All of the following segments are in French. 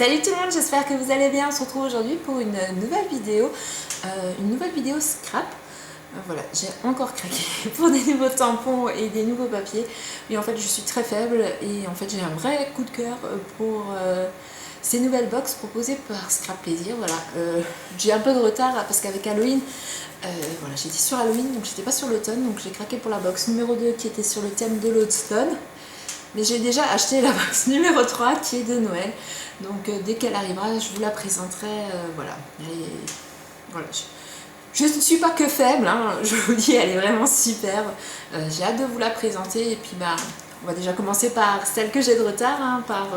Salut tout le monde, j'espère que vous allez bien. On se retrouve aujourd'hui pour une nouvelle vidéo scrap. Voilà, j'ai encore craqué pour des nouveaux tampons et des nouveaux papiers. Mais en fait, je suis très faible et en fait, j'ai un vrai coup de cœur pour ces nouvelles box proposées par Scrap Plaisir. Voilà, j'ai un peu de retard parce qu'avec Halloween, voilà, j'étais sur Halloween, donc j'étais pas sur l'automne. Donc j'ai craqué pour la box numéro 2 qui était sur le thème de l'automne. Mais j'ai déjà acheté la box numéro 3 qui est de Noël. Donc dès qu'elle arrivera, je vous la présenterai. Voilà. Voilà. Je ne suis pas que faible, hein, je vous dis, elle est vraiment superbe. J'ai hâte de vous la présenter. Et puis on va déjà commencer par celle que j'ai de retard, hein, par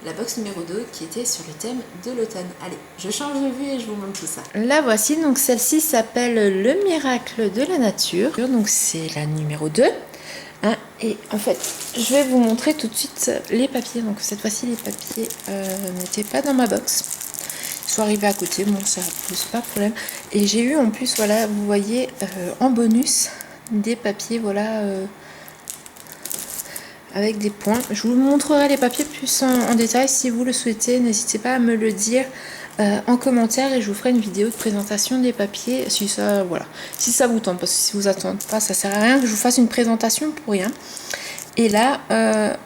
la box numéro 2 qui était sur le thème de l'automne. Allez, je change de vue et je vous montre tout ça. La voici, donc celle-ci s'appelle Le Miracle de la Nature. Donc c'est la numéro 2. Hein, et en fait, je vais vous montrer tout de suite les papiers. Donc cette fois-ci, les papiers n'étaient pas dans ma box. Ils sont arrivés à côté, bon, ça pose pas de problème. Et j'ai eu en plus, voilà, vous voyez, en bonus, des papiers, voilà, avec des points. Je vous montrerai les papiers plus en détail si vous le souhaitez. N'hésitez pas à me le dire en commentaire et je vous ferai une vidéo de présentation des papiers si ça, voilà, si ça vous tente, parce que si vous attendez pas, ça sert à rien que je vous fasse une présentation pour rien. Et là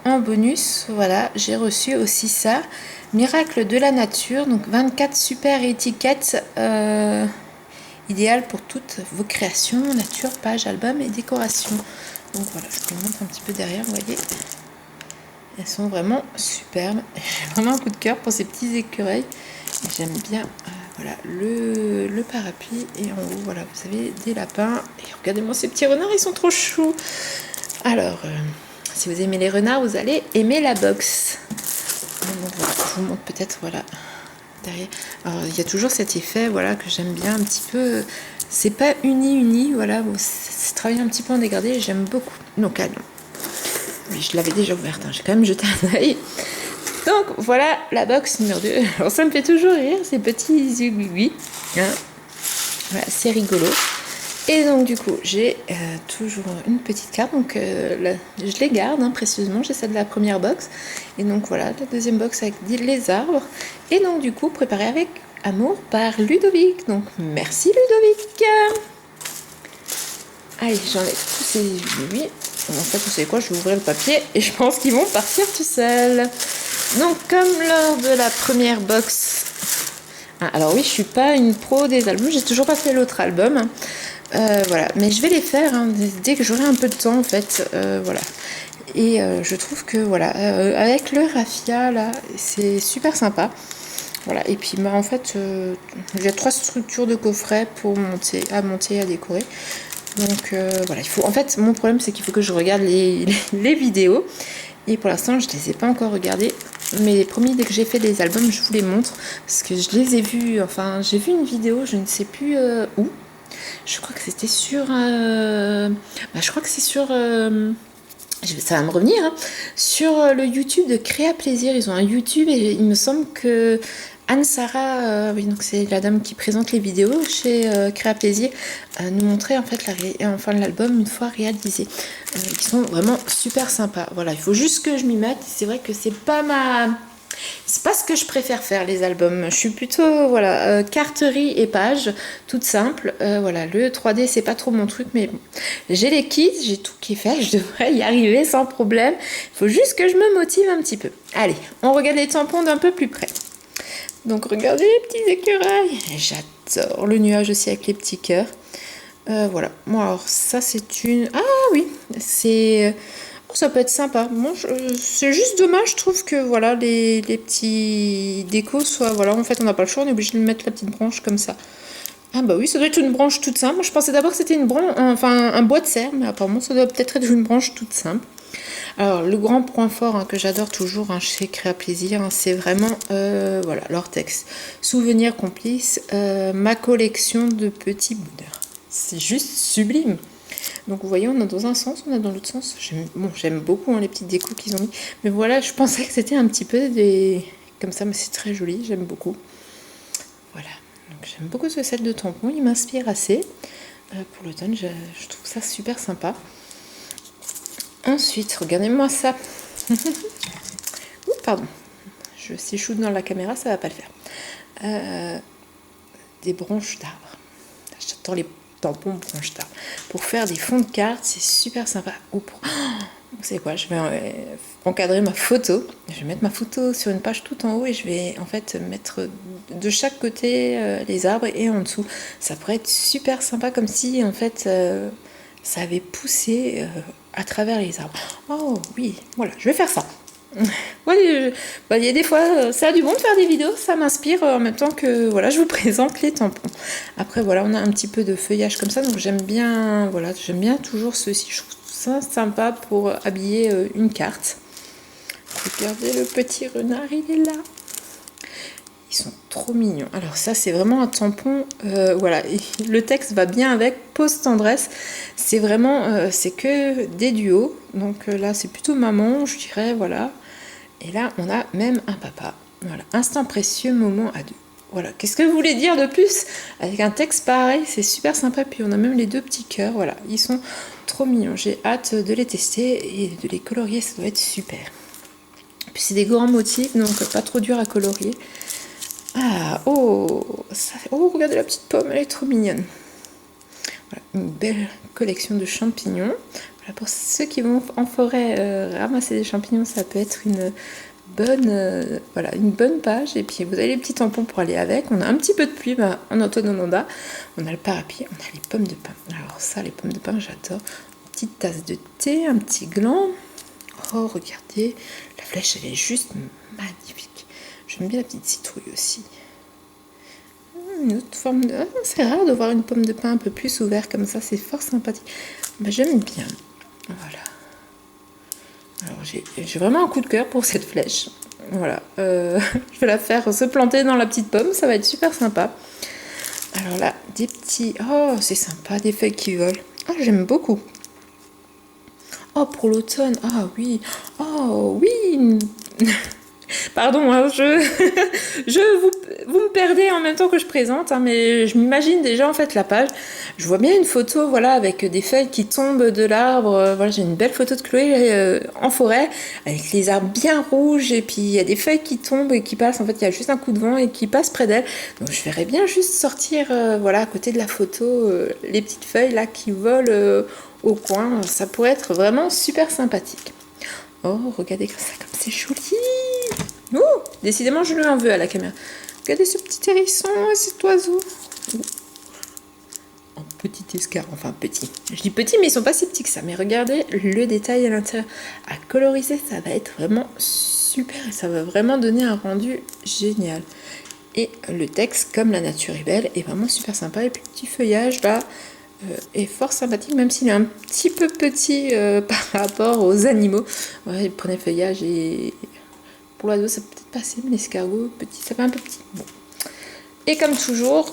en bonus, voilà, j'ai reçu aussi ça, Miracle de la Nature, donc 24 super étiquettes idéales pour toutes vos créations, nature, pages, albums et décorations. Donc voilà, je vous montre un petit peu derrière, vous voyez, elles sont vraiment superbes. J'ai vraiment un coup de cœur pour ces petits écureuils. J'aime bien voilà, le parapluie et en haut, voilà, vous avez des lapins. Et regardez-moi ces petits renards, ils sont trop choux. Alors, si vous aimez les renards, vous allez aimer la box. Donc, voilà, je vous montre peut-être, voilà, derrière. Alors, il y a toujours cet effet, voilà, que j'aime bien un petit peu. C'est pas uni, voilà, c'est travaillé un petit peu en dégradé, j'aime beaucoup. Donc, allez. Oui, je l'avais déjà ouverte, hein, j'ai quand même jeté un œil. Donc voilà la box numéro 2. Alors ça me fait toujours rire, ces petits aiguilles. Hein. Voilà, c'est rigolo. Et donc du coup, j'ai toujours une petite carte. Donc je les garde hein, précieusement. J'ai celle de la première box. Et donc voilà, la deuxième box avec les arbres. Et donc du coup, préparé avec amour par Ludovic. Donc merci Ludovic. Allez, j'enlève tous ces aiguilles. En fait, vous savez quoi, je vais ouvrir le papier et je pense qu'ils vont partir tout seuls. Donc, comme lors de la première box... Ah, alors oui, je suis pas une pro des albums, j'ai toujours pas fait l'autre album. Voilà, mais je vais les faire hein, dès que j'aurai un peu de temps en fait. Voilà. Et je trouve que voilà, avec le raffia là, c'est super sympa. Voilà, et puis bah, en fait, j'ai 3 structures de coffret pour monter, à décorer. Donc voilà, il faut. En fait, mon problème c'est qu'il faut que je regarde les vidéos. Et pour l'instant, je ne les ai pas encore regardées. Mais promis, dès que j'ai fait les albums, je vous les montre. Parce que je les ai vus. Enfin, j'ai vu une vidéo, je ne sais plus où. Je crois que c'était sur. Je crois que c'est sur. Ça va me revenir. Hein, sur le YouTube de Créa Plaisir. Ils ont un YouTube et il me semble que. Anne-Sara, oui, donc c'est la dame qui présente les vidéos chez Créa Plaisir, nous montrait en fait en fin de l'album une fois réalisé. Ils sont vraiment super sympas. Voilà, il faut juste que je m'y mette. C'est vrai que c'est pas ce que je préfère faire les albums. Je suis plutôt voilà carterie et pages, toute simple. Voilà, le 3D c'est pas trop mon truc, mais bon. J'ai les kits, j'ai tout qui est fait, je devrais y arriver sans problème. Il faut juste que je me motive un petit peu. Allez, on regarde les tampons d'un peu plus près. Donc regardez les petits écureuils. J'adore le nuage aussi avec les petits cœurs. Voilà. Bon alors ça c'est une... Ah oui, c'est... ça peut être sympa. Bon, c'est juste dommage, je trouve que voilà les petits décos soient... Voilà, en fait on n'a pas le choix, on est obligé de mettre la petite branche comme ça. Ah bah oui, ça doit être une branche toute simple. Je pensais d'abord que c'était une branche, enfin un bois de serre, mais apparemment ça doit peut-être être une branche toute simple. Alors le grand point fort hein, que j'adore toujours hein, chez Créa Plaisir, hein, c'est vraiment voilà, leur texte. Souvenir complice, ma collection de petits bonheurs. C'est juste sublime. Donc vous voyez, on a dans un sens, on a dans l'autre sens. J'aime beaucoup hein, les petites décos qu'ils ont mis. Mais voilà, je pensais que c'était un petit peu des... comme ça, mais c'est très joli, j'aime beaucoup. Voilà, donc j'aime beaucoup ce set de tampons, il m'inspire assez. Pour l'automne, je trouve ça super sympa. Ensuite, regardez-moi ça. Ouh, pardon. si je shoot dans la caméra, ça va pas le faire. Des branches d'arbres. J'adore les tampons branches d'arbres. Pour faire des fonds de cartes, c'est super sympa. Ou pour... Vous savez quoi, je vais encadrer ma photo. Je vais mettre ma photo sur une page tout en haut et je vais en fait mettre de chaque côté les arbres et en dessous. Ça pourrait être super sympa comme si en fait ça avait poussé à travers les arbres. Oh oui, voilà, je vais faire ça. Ouais, il y a des fois, ça a du bon de faire des vidéos, ça m'inspire en même temps que voilà, je vous présente les tampons. Après voilà, on a un petit peu de feuillage comme ça, donc j'aime bien, voilà, j'aime bien toujours ceci. Je trouve ça sympa pour habiller une carte. Regardez le petit renard, il est là. Ils sont trop mignons. Alors ça, c'est vraiment un tampon, voilà, et le texte va bien avec, pause tendresse. C'est vraiment, c'est que des duos. Donc là, c'est plutôt maman, je dirais, voilà. Et là, on a même un papa. Voilà, instant précieux, moment à deux. Voilà, qu'est-ce que vous voulez dire de plus? Avec un texte pareil, c'est super sympa. Puis on a même les deux petits cœurs, voilà. Ils sont trop mignons. J'ai hâte de les tester et de les colorier, ça doit être super. Puis c'est des grands motifs, donc pas trop dur à colorier. Ah, oh, oh, regardez la petite pomme, elle est trop mignonne. Voilà, une belle collection de champignons. Voilà, pour ceux qui vont en forêt ramasser des champignons, ça peut être une voilà, une bonne page. Et puis vous avez les petits tampons pour aller avec. On a un petit peu de pluie en automne en Onda. On a le parapluie, on a les pommes de pin. Alors ça, les pommes de pin, j'adore. Une petite tasse de thé, un petit gland. Oh, regardez, la flèche, elle est juste magnifique. J'aime bien la petite citrouille aussi. Une autre forme de... c'est rare de voir une pomme de pin un peu plus ouverte comme ça, c'est fort sympathique. Bah, j'aime bien. Voilà. Alors j'ai vraiment un coup de cœur pour cette flèche. Voilà. Je vais la faire se planter dans la petite pomme, ça va être super sympa. Alors là, des petits... Oh, c'est sympa, des feuilles qui volent. Oh, j'aime beaucoup. Oh, pour l'automne. Ah oui. Oh oui. Pardon, hein, vous me perdez en même temps que je présente, hein, mais je m'imagine déjà en fait la page. Je vois bien une photo, voilà, avec des feuilles qui tombent de l'arbre. Voilà, j'ai une belle photo de Chloé en forêt, avec les arbres bien rouges, et puis il y a des feuilles qui tombent et qui passent. En fait, il y a juste un coup de vent et qui passe près d'elle. Donc je verrais bien juste sortir, voilà, à côté de la photo, les petites feuilles là qui volent au coin. Ça pourrait être vraiment super sympathique. Oh, regardez ça, comme c'est joli! Oh, décidément, je lui en veux à la caméra. Regardez ce petit hérisson et cet oiseau. En petit escargot, enfin petit. Je dis petit, mais ils sont pas si petits que ça. Mais regardez le détail à l'intérieur. À coloriser, ça va être vraiment super et ça va vraiment donner un rendu génial. Et le texte, comme la nature est belle, est vraiment super sympa. Et puis le petit feuillage là est fort sympathique, même s'il est un petit peu petit par rapport aux animaux. Ouais, prenez le feuillage et pour l'oiseau, ça peut peut-être passer, mais l'escargot, petit, ça fait un peu petit. Bon. Et comme toujours,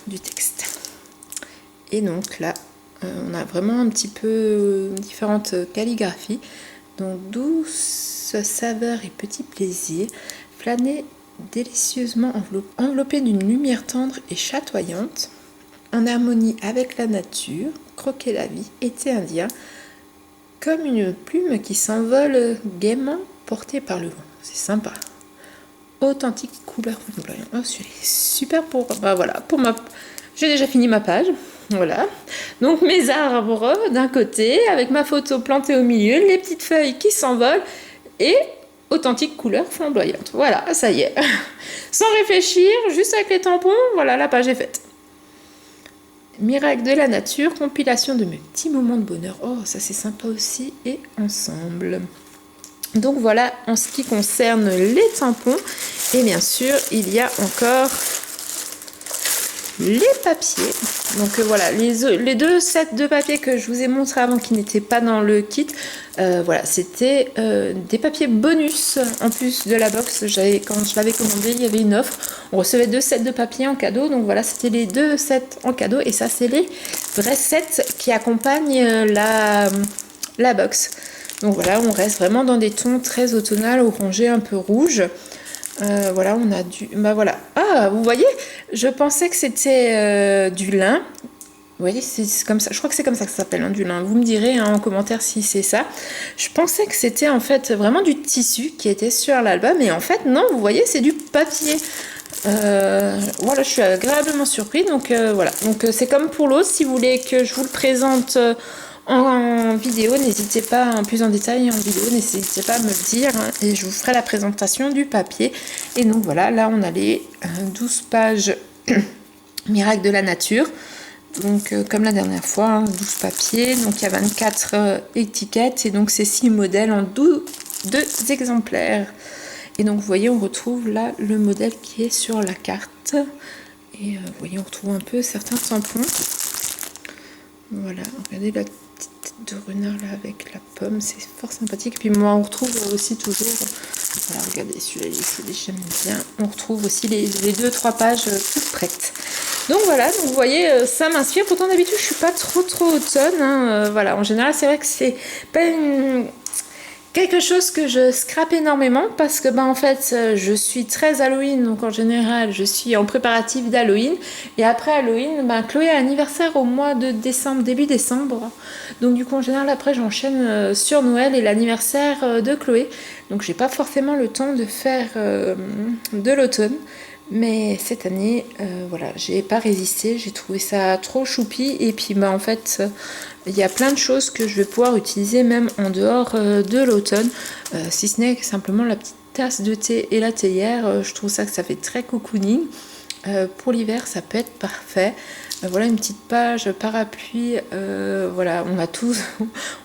du texte. Et donc là, on a vraiment un petit peu différentes calligraphies. Donc douce saveur et petit plaisir, flâner délicieusement enveloppé d'une lumière tendre et chatoyante, en harmonie avec la nature, croquer la vie, été indien, comme une plume qui s'envole gaiement portée par le vent. C'est sympa. Authentique couleur flamboyante. Oh, c'est super pour... Bah voilà, pour ma... J'ai déjà fini ma page. Voilà. Donc mes arbres d'un côté, avec ma photo plantée au milieu, les petites feuilles qui s'envolent et authentique couleur flamboyante. Voilà, ça y est. Sans réfléchir, juste avec les tampons, voilà, la page est faite. Miracle de la nature, compilation de mes petits moments de bonheur. Oh, ça c'est sympa aussi. Et ensemble. Donc voilà en ce qui concerne les tampons. Et bien sûr, il y a encore les papiers. Donc voilà, les deux sets de papiers que je vous ai montré avant qui n'étaient pas dans le kit. Voilà, c'était des papiers bonus en plus de la box. Quand je l'avais commandé, il y avait une offre. On recevait 2 sets de papier en cadeau. Donc voilà, c'était les 2 sets en cadeau. Et ça, c'est les vrais sets qui accompagnent la box. Donc voilà, on reste vraiment dans des tons très automnales, orangés, un peu rouges. Voilà, on a du... Bah voilà. Ah, vous voyez, je pensais que c'était du lin. Vous voyez, c'est comme ça. Je crois que c'est comme ça que ça s'appelle, hein, du lin. Vous me direz en commentaire si c'est ça. Je pensais que c'était en fait vraiment du tissu qui était sur l'album, mais en fait non, vous voyez, c'est du papier. Voilà, je suis agréablement surpris. Donc voilà, donc c'est comme pour l'autre. Si vous voulez que je vous le présente en vidéo, n'hésitez pas, en plus en détail en vidéo, n'hésitez pas à me le dire, hein, et je vous ferai la présentation du papier. Et donc voilà, là on a les 12 pages Miracle de la nature. Donc comme la dernière fois, hein, 12 papiers, donc il y a 24 étiquettes, et donc c'est 6 modèles en 2 exemplaires. Et donc vous voyez, on retrouve là le modèle qui est sur la carte. Et vous voyez, on retrouve un peu certains tampons. Voilà, regardez la petite tête de renard là avec la pomme, c'est fort sympathique. Et puis moi, on retrouve aussi toujours, voilà, regardez celui-là, j'aime bien. On retrouve aussi les 2-3 pages toutes prêtes. Donc voilà, donc vous voyez, ça m'inspire. Pourtant d'habitude, je suis pas trop automne, hein. Voilà, en général, c'est vrai que c'est pas quelque chose que je scrape énormément parce que en fait je suis très Halloween, donc en général je suis en préparatif d'Halloween, et après Halloween Chloé a anniversaire au mois de décembre, début décembre, donc du coup en général après j'enchaîne sur Noël et l'anniversaire de Chloé, donc j'ai pas forcément le temps de faire de l'automne. Mais cette année, voilà, j'ai pas résisté, j'ai trouvé ça trop choupi, et puis en fait, il y a plein de choses que je vais pouvoir utiliser même en dehors de l'automne, si ce n'est simplement la petite tasse de thé et la théière. Je trouve ça que ça fait très cocooning. Pour l'hiver, ça peut être parfait. Voilà une petite page parapluie. Voilà, on a tous,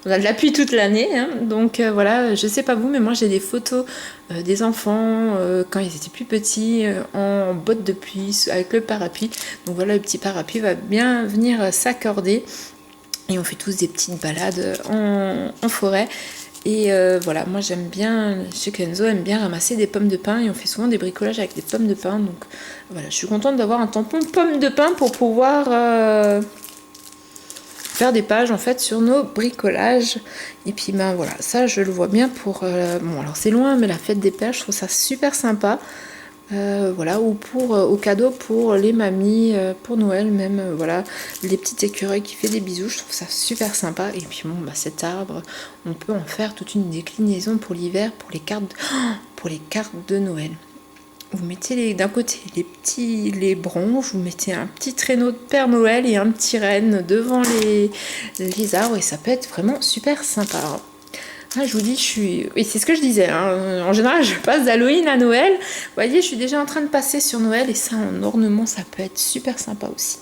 on a de la pluie toute l'année, hein. Donc voilà, je sais pas vous, mais moi j'ai des photos des enfants quand ils étaient plus petits en bottes de pluie avec le parapluie. Donc voilà, le petit parapluie va bien venir s'accorder. Et on fait tous des petites balades en forêt. Et voilà, moi j'aime bien, chez Kenzo aime bien ramasser des pommes de pin, et on fait souvent des bricolages avec des pommes de pin. Donc voilà, je suis contente d'avoir un tampon pommes de pin pour pouvoir faire des pages en fait sur nos bricolages. Et puis voilà, ça je le vois bien pour... bon alors c'est loin, mais la fête des pères, je trouve ça super sympa. Voilà, ou pour au cadeau pour les mamies, pour Noël même, voilà, les petits écureuils qui fait des bisous, je trouve ça super sympa. Et puis bon, cet arbre, on peut en faire toute une déclinaison pour l'hiver, pour les cartes de Noël. Vous mettez d'un côté les branches, vous mettez un petit traîneau de Père Noël et un petit renne devant les arbres, et ça peut être vraiment super sympa. Alors, ah, je vous dis, oui, c'est ce que je disais, hein. En général, je passe d'Halloween à Noël. Vous voyez, je suis déjà en train de passer sur Noël, et ça, en ornement, ça peut être super sympa aussi.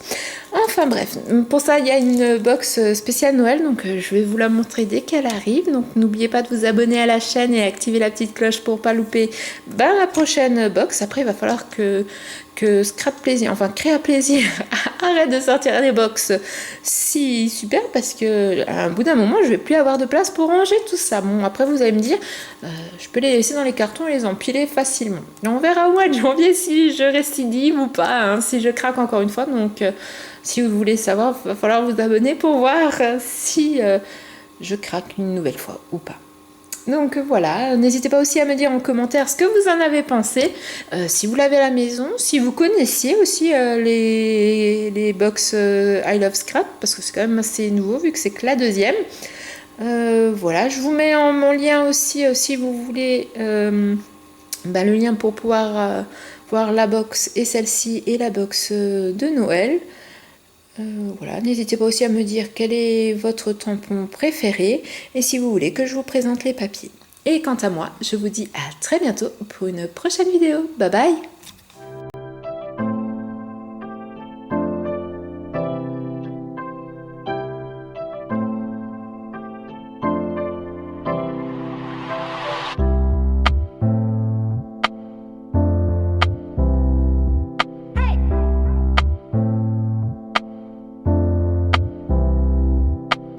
Enfin bref, pour ça, il y a une box spéciale Noël, donc je vais vous la montrer dès qu'elle arrive. Donc n'oubliez pas de vous abonner à la chaîne et activer la petite cloche pour pas louper la prochaine box. Après, il va falloir que Scrap Plaisir, enfin Créa Plaisir, arrête de sortir des box si super, parce que à un bout d'un moment, je vais plus avoir de place pour ranger tout ça. Bon, après, vous allez me dire, je peux les laisser dans les cartons et les empiler facilement. Et on verra au mois de janvier si je récidive ou pas, hein, si je craque encore une fois. Donc, si vous voulez savoir, il va falloir vous abonner pour voir si je craque une nouvelle fois ou pas. Donc voilà, n'hésitez pas aussi à me dire en commentaire ce que vous en avez pensé, si vous l'avez à la maison, si vous connaissiez aussi les box I Love Scrap, parce que c'est quand même assez nouveau vu que c'est que la deuxième. Voilà, je vous mets mon lien aussi si vous voulez le lien pour pouvoir voir la box et celle-ci et la box de Noël. Voilà, n'hésitez pas aussi à me dire quel est votre tampon préféré et si vous voulez que je vous présente les papiers. Et quant à moi, je vous dis à très bientôt pour une prochaine vidéo. Bye bye!